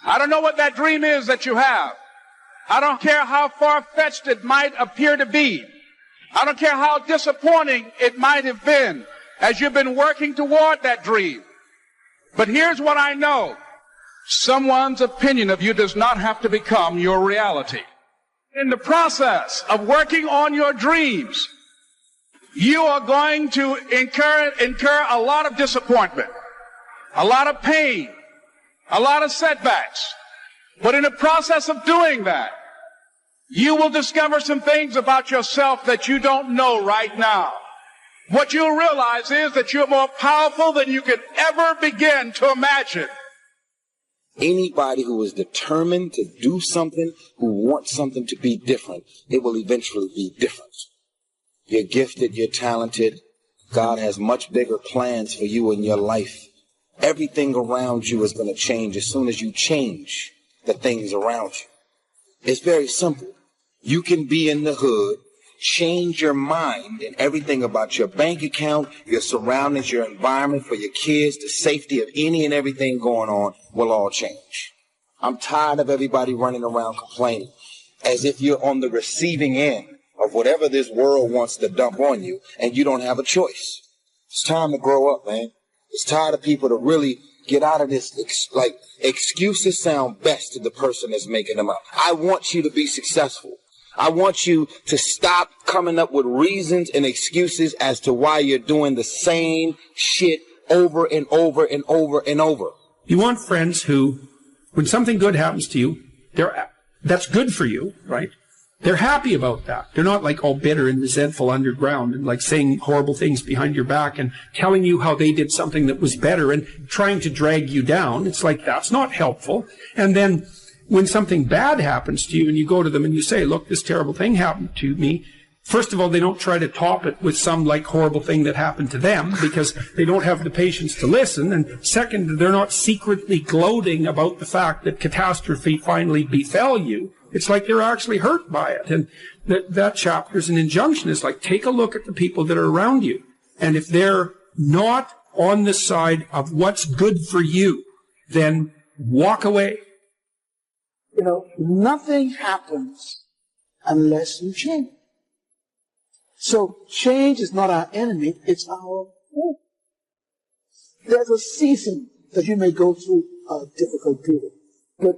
I don't know what that dream is that you have. I don't care how far-fetched it might appear to be. I don't care how disappointing it might have been as you've been working toward that dream. But here's what I know. Someone's opinion of you does not have to become your reality. In the process of working on your dreams, you are going to incur a lot of disappointment, a lot of pain, a lot of setbacks. But in the process of doing that, you will discover some things about yourself that you don't know right now. What you'll realize is that you're more powerful than you could ever begin to imagine. Anybody who is determined to do something, who wants something to be different, it will eventually be different. You're gifted, you're talented. God has much bigger plans for you in your life. Everything around you is going to change as soon as you change the things around you. It's very simple. You can be in the hood, change your mind and everything about your bank account, your surroundings, your environment for your kids, the safety of any and everything going on will all change. I'm tired of everybody running around complaining as if you're on the receiving end of whatever this world wants to dump on you and you don't have a choice. It's time to grow up, man. It's time of people to really get out of this, excuses sound best to the person that's making them up. I want you to be successful. I want you to stop coming up with reasons and excuses as to why you're doing the same shit over and over and over and over. You want friends who, when something good happens to you, that's good for you, right? They're happy about that. They're not like all bitter and resentful underground and like saying horrible things behind your back and telling you how they did something that was better and trying to drag you down. It's like, that's not helpful. And then when something bad happens to you and you go to them and you say, look, this terrible thing happened to me. First of all, they don't try to top it with some like horrible thing that happened to them because they don't have the patience to listen. And second, they're not secretly gloating about the fact that catastrophe finally befell you. It's like they're actually hurt by it. And that chapter is an injunction. It's like, take a look at the people that are around you. And if they're not on the side of what's good for you, then walk away. You know, nothing happens unless you change. So change is not our enemy, it's our friend. There's a season that you may go through a difficult period, but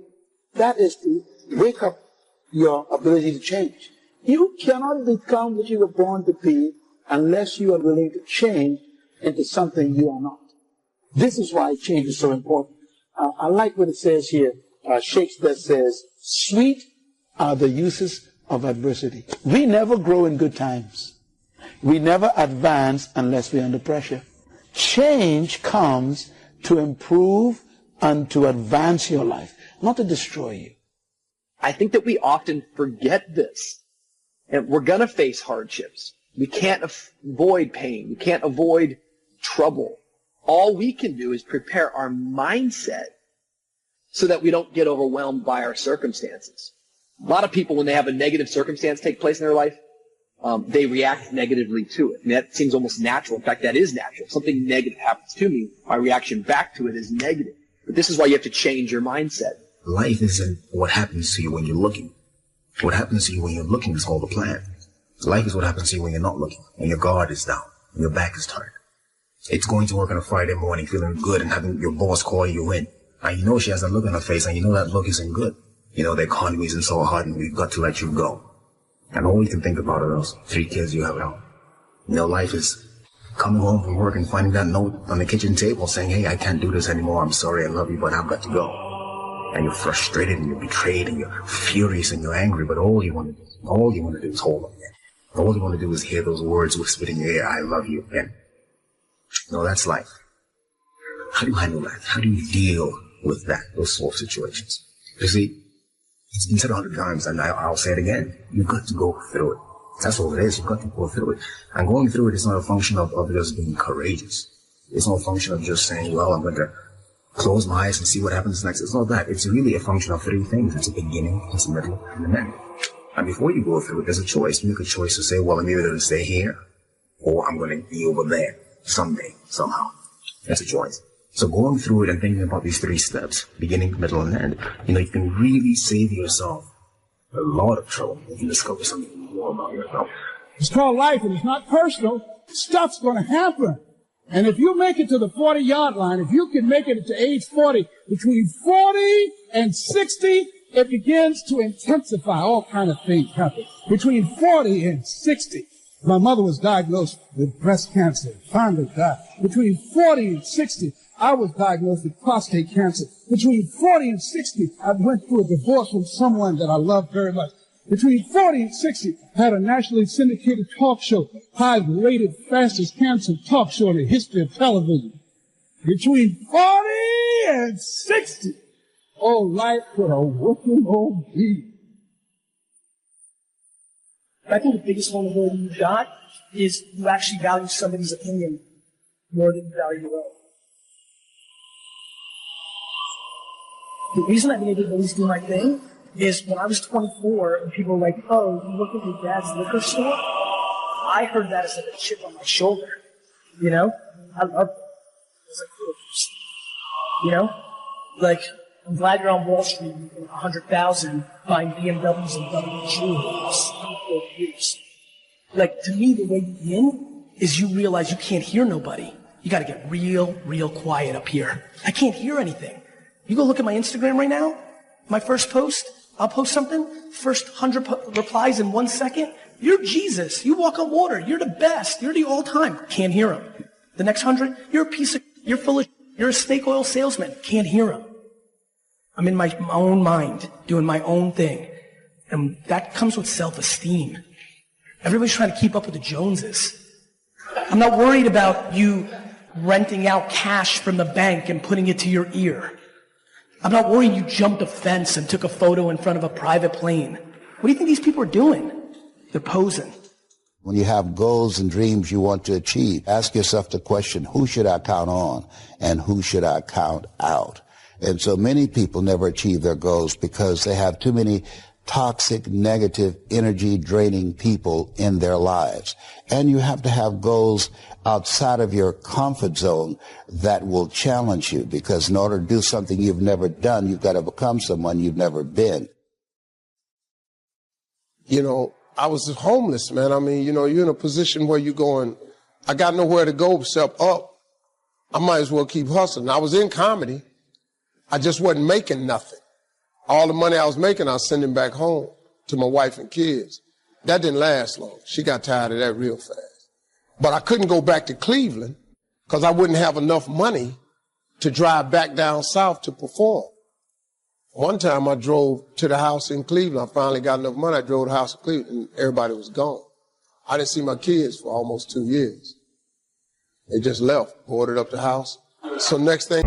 that is to wake up your ability to change. You cannot become what you were born to be unless you are willing to change into something you are not. This is why change is so important. I like what it says here. Shakespeare says, sweet are the uses of adversity. We never grow in good times. We never advance unless we're under pressure. Change comes to improve and to advance your life, not to destroy you. I think that we often forget this. And we're going to face hardships. We can't avoid pain. We can't avoid trouble. All we can do is prepare our mindset so that we don't get overwhelmed by our circumstances. A lot of people, when they have a negative circumstance take place in their life, they react negatively to it. And that seems almost natural. In fact, that is natural. If something negative happens to me, my reaction back to it is negative. But this is why you have to change your mindset. Life isn't what happens to you when you're looking. What happens to you when you're looking is called a plan. Life is what happens to you when you're not looking, when your guard is down, when your back is turned. It's going to work on a Friday morning feeling good and having your boss call you in. And you know she has a look on her face and you know that look isn't good. You know the economy isn't so hard and we've got to let you go. And all you can think about are those 3 kids you have at home. You know, life is coming home from work and finding that note on the kitchen table saying, hey, I can't do this anymore. I'm sorry, I love you, but I've got to go. And you're frustrated and you're betrayed and you're furious and you're angry, but all you want to do is hold on. All you want to do is hear those words whispered in your ear, I love you. And no, that's life. How do you handle that? How do you deal with that, those sort of situations? You see, it's been said 100 times, and I'll say it again. You've got to go through it. That's all it is. You've got to go through it. And going through it is not a function of just being courageous. It's not a function of just saying, well, I'm going to close my eyes and see what happens next. It's not that. It's really a function of 3 things. It's a beginning, it's a middle, and an end. And before you go through it, there's a choice. You make a choice to say, well, I'm either going to stay here, or I'm going to be over there someday, somehow. That's a choice. So going through it and thinking about these 3 steps, beginning, middle, and end, you can really save yourself a lot of trouble if you discover something more about yourself. It's called life, and it's not personal. Stuff's going to happen. And if you make it to the 40-yard line, if you can make it to age 40, between 40 and 60, it begins to intensify. All kind of things happen. Between 40 and 60, my mother was diagnosed with breast cancer, finally died. Between 40 and 60, I was diagnosed with prostate cancer. Between 40 and 60, I went through a divorce from someone that I loved very much. Between 40 and 60, I had a nationally syndicated talk show, highest rated, fastest cancer talk show in the history of television. Between 40 and 60, oh, life could have whooping old me. I think the biggest vulnerability you've got is you actually value somebody's opinion more than you value your own. The reason I've been able to always do my thing is when I was 24 and people were like, oh, you work at your dad's liquor store? I heard that as like a chip on my shoulder. You know? I love it. It's like, cool. You know? Like, I'm glad you're on Wall Street making 100,000 buying BMWs and WGs. Like, to me, the way you win is you realize you can't hear nobody. You gotta get real quiet up here. I can't hear anything. You go look at my Instagram right now, my first post, I'll post something, first 100 replies in 1 second. You're Jesus. You walk on water. You're the best. You're the all-time. Can't hear him. The next 100, you're a piece of, you're full of, you're a snake oil salesman. Can't hear him. I'm in my own mind, doing my own thing. And that comes with self-esteem. Everybody's trying to keep up with the Joneses. I'm not worried about you renting out cash from the bank and putting it to your ear. I'm not worried you jumped a fence and took a photo in front of a private plane. What do you think these people are doing? They're posing. When you have goals and dreams you want to achieve, ask yourself the question, who should I count on and who should I count out? And so many people never achieve their goals because they have too many toxic, negative, energy-draining people in their lives. And you have to have goals outside of your comfort zone that will challenge you, because in order to do something you've never done, you've got to become someone you've never been. You know, I was homeless, man. I mean, you know, you're in a position where you're going, I got nowhere to go except up. I might as well keep hustling. I was in comedy. I just wasn't making nothing. All the money I was making, I was sending back home to my wife and kids. That didn't last long. She got tired of that real fast. But I couldn't go back to Cleveland because I wouldn't have enough money to drive back down south to perform. One time I drove to the house in Cleveland. I finally got enough money. I drove to the house in Cleveland and everybody was gone. I didn't see my kids for almost 2 years. They just left, boarded up the house. So next thing...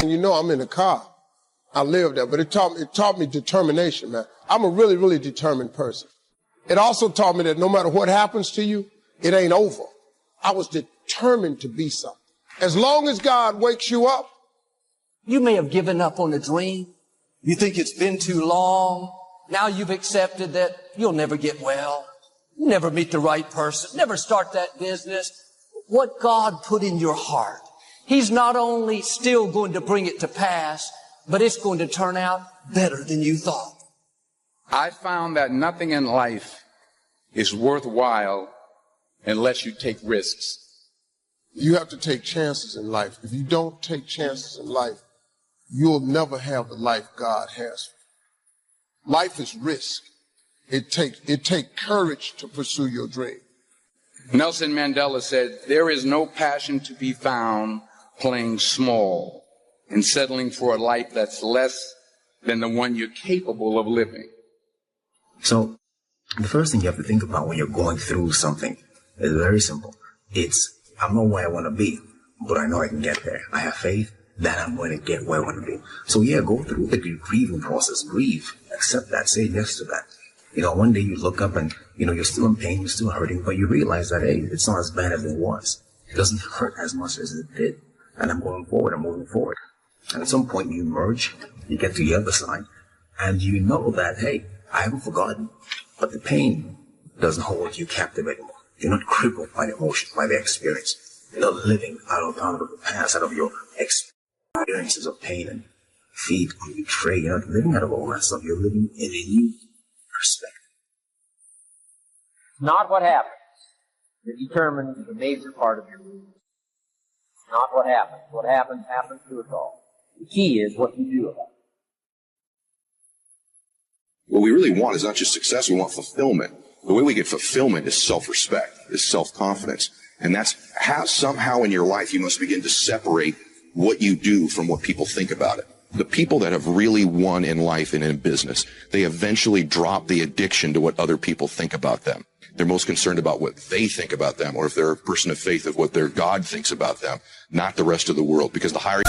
You know, I'm in a car. I live there, but it taught me determination, man. I'm a really, really determined person. It also taught me that no matter what happens to you, it ain't over. I was determined to be something. As long as God wakes you up. You may have given up on a dream. You think it's been too long. Now you've accepted that you'll never get well. You never meet the right person. Never start that business. What God put in your heart, He's not only still going to bring it to pass, but it's going to turn out better than you thought. I found that nothing in life is worthwhile unless you take risks. You have to take chances in life. If you don't take chances in life, you'll never have the life God has for you. Life is risk. It takes courage to pursue your dream. Nelson Mandela said, there is no passion to be found playing small and settling for a life that's less than the one you're capable of living. So the first thing you have to think about when you're going through something is very simple. It's, I know where I want to be, but I know I can get there. I have faith that I'm going to get where I want to be. So yeah, go through the grieving process. Grieve. Accept that. Say yes to that. You know, one day you look up and, you know, you're still in pain, you're still hurting, but you realize that, hey, it's not as bad as it was. It doesn't hurt as much as it did. And I'm going forward. I'm moving forward. And at some point you emerge, you get to the other side, and you know that, hey, I haven't forgotten. But the pain doesn't hold you captive anymore. You're not crippled by the emotion, by the experience. You're not living out of the past, out of your experiences of pain and defeat and betrayal. You're not living out of all that stuff. You're living in a new perspective. Not what happens that determines the major part of your movement. Not what happens. What happens, happens to us all. The key is what you do about it. What we really want is not just success, we want fulfillment. The way we get fulfillment is self-respect, is self-confidence. And that's how somehow in your life you must begin to separate what you do from what people think about it. The people that have really won in life and in business, they eventually drop the addiction to what other people think about them. They're most concerned about what they think about them, or if they're a person of faith, of what their God thinks about them, not the rest of the world. Because the higher...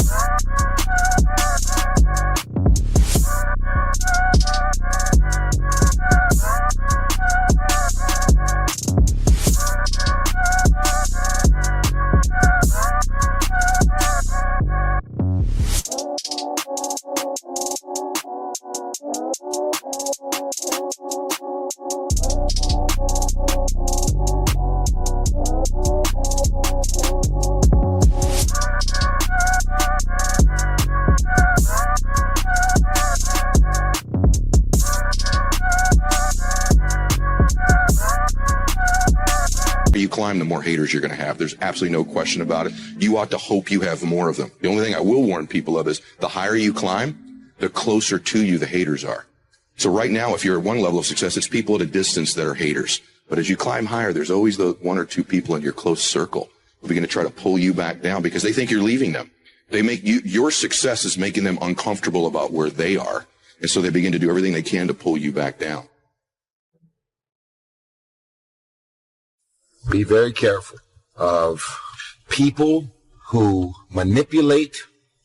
you climb, the more haters you're going to have. There's absolutely no question about it. You ought to hope you have more of them. The only thing I will warn people of is the higher you climb, the closer to you the haters are. So right now, if you're at one level of success, it's people at a distance that are haters. But as you climb higher, there's always the one or two people in your close circle who are going to try to pull you back down because they think you're leaving them. They make you, your success is making them uncomfortable about where they are. And so they begin to do everything they can to pull you back down. Be very careful of people who manipulate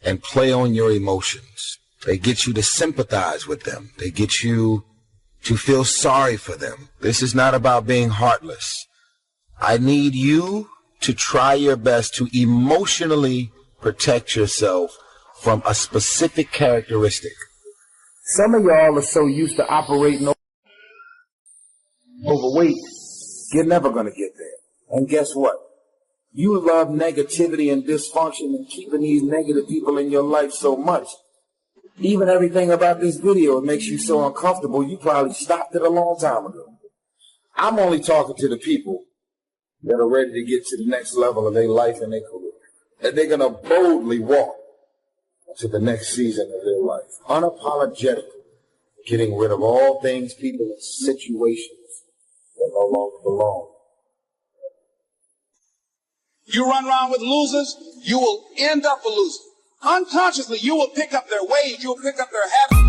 and play on your emotions. They get you to sympathize with them. They get you to feel sorry for them. This is not about being heartless. I need you to try your best to emotionally protect yourself from a specific characteristic. Some of y'all are so used to operating overweight, you're never going to get there. And guess what? You love negativity and dysfunction and keeping these negative people in your life so much. Even everything about this video, it makes you so uncomfortable, you probably stopped it a long time ago. I'm only talking to the people that are ready to get to the next level of their life and their career. And they're going to boldly walk to the next season of their life. Unapologetically. Getting rid of all things, people, and situations that no longer belong. You run around with losers, you will end up a loser. Unconsciously, you will pick up their ways, you will pick up their habits.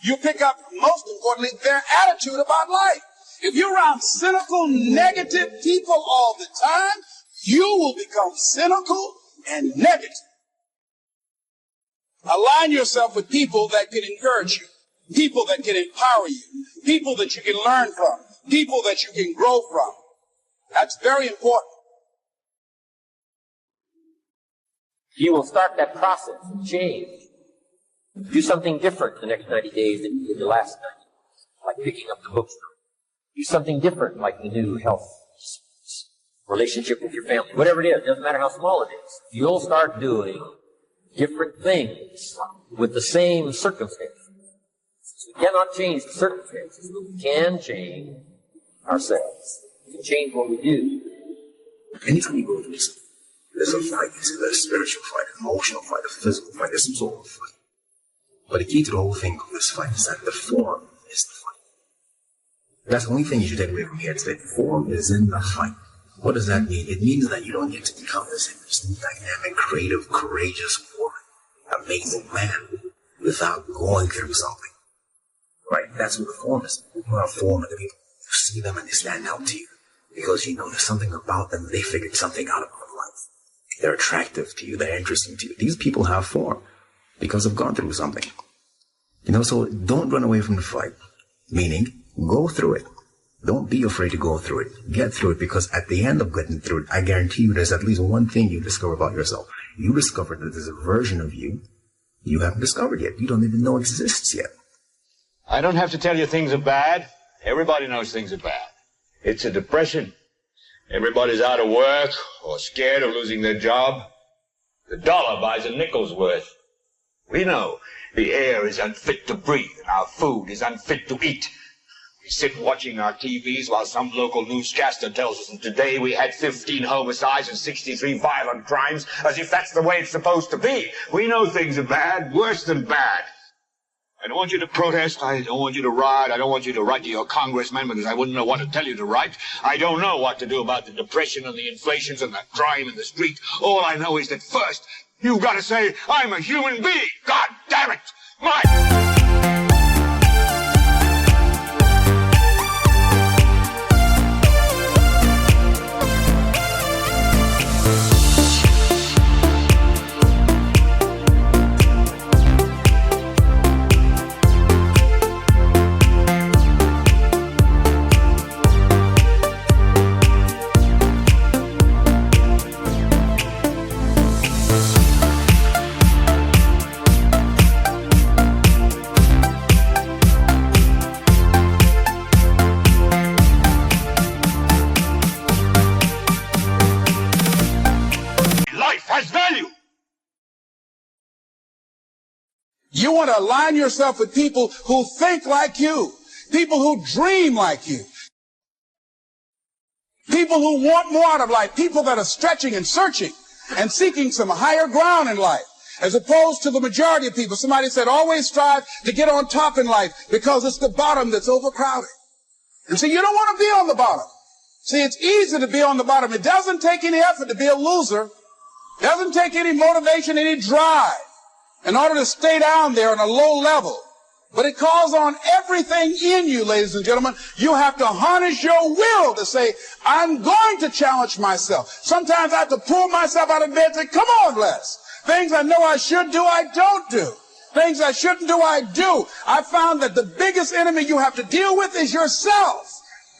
You pick up, most importantly, their attitude about life. If you're around cynical, negative people all the time, you will become cynical and negative. Align yourself with people that can encourage you, people that can empower you, people that you can learn from, people that you can grow from. That's very important. You will start that process of change. Do something different the next 90 days than you did the last 90 days, like picking up the bookstore. Do something different like the new health relationship with your family, whatever it is, doesn't matter how small it is. You'll start doing different things with the same circumstances. We cannot change the circumstances, but we can change ourselves. We can change what we do. Anytime you go through something, there's a fight. There's a spiritual fight, an emotional fight, a physical fight, there's some sort of fight. But the key to the whole thing of this fight is that the form is the fight. That's the only thing you should take away from here today. The form is in the fight. What does that mean? It means that you don't get to become this dynamic, creative, courageous, warm, amazing man without going through something. Right? That's what the form is. People are form, and the people, you see them and they stand out to you because you know there's something about them. They figured something out about life. They're attractive to you. They're interesting to you. These people have form because they've gone through something. You know, so don't run away from the fight. Meaning, go through it. Don't be afraid to go through it. Get through it, because at the end of getting through it, I guarantee you there's at least one thing you discover about yourself. You discover that there's a version of you haven't discovered yet. You don't even know exists yet. I don't have to tell you things are bad. Everybody knows things are bad. It's a depression. Everybody's out of work or scared of losing their job. The dollar buys a nickel's worth. We know the air is unfit to breathe and our food is unfit to eat. We sit watching our TVs while some local newscaster tells us that today we had 15 homicides and 63 violent crimes, as if that's the way it's supposed to be. We know things are bad, worse than bad. I don't want you to protest. I don't want you to riot. I don't want you to write to your congressman because I wouldn't know what to tell you to write. I don't know what to do about the depression and the inflations and the crime in the street. All I know is that first, you've got to say, I'm a human being. God damn it. You want to align yourself with people who think like you, people who dream like you, people who want more out of life, people that are stretching and searching and seeking some higher ground in life, as opposed to the majority of people. Somebody said, always strive to get on top in life because it's the bottom that's overcrowded. And so you don't want to be on the bottom. See, it's easy to be on the bottom. It doesn't take any effort to be a loser. It doesn't take any motivation, any drive in order to stay down there on a low level. But it calls on everything in you, ladies and gentlemen. You have to harness your will to say, I'm going to challenge myself. Sometimes I have to pull myself out of bed and say, come on, Les. Things I know I should do, I don't do. Things I shouldn't do, I do. I found that the biggest enemy you have to deal with is yourself.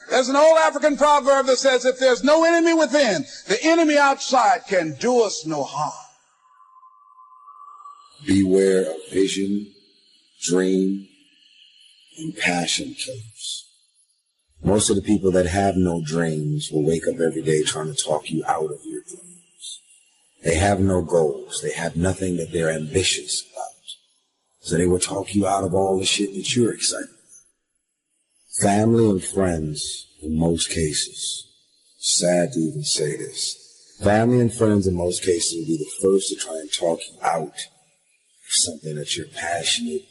There's an old African proverb that says, if there's no enemy within, the enemy outside can do us no harm. Beware of vision, dream, and passion killers. Most of the people that have no dreams will wake up every day trying to talk you out of your dreams. They have no goals. They have nothing that they're ambitious about. So they will talk you out of all the shit that you're excited about. Family and friends, in most cases, sad to even say this, family and friends in most cases will be the first to try and talk you out something that you're passionate,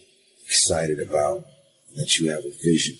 excited about, that you have a vision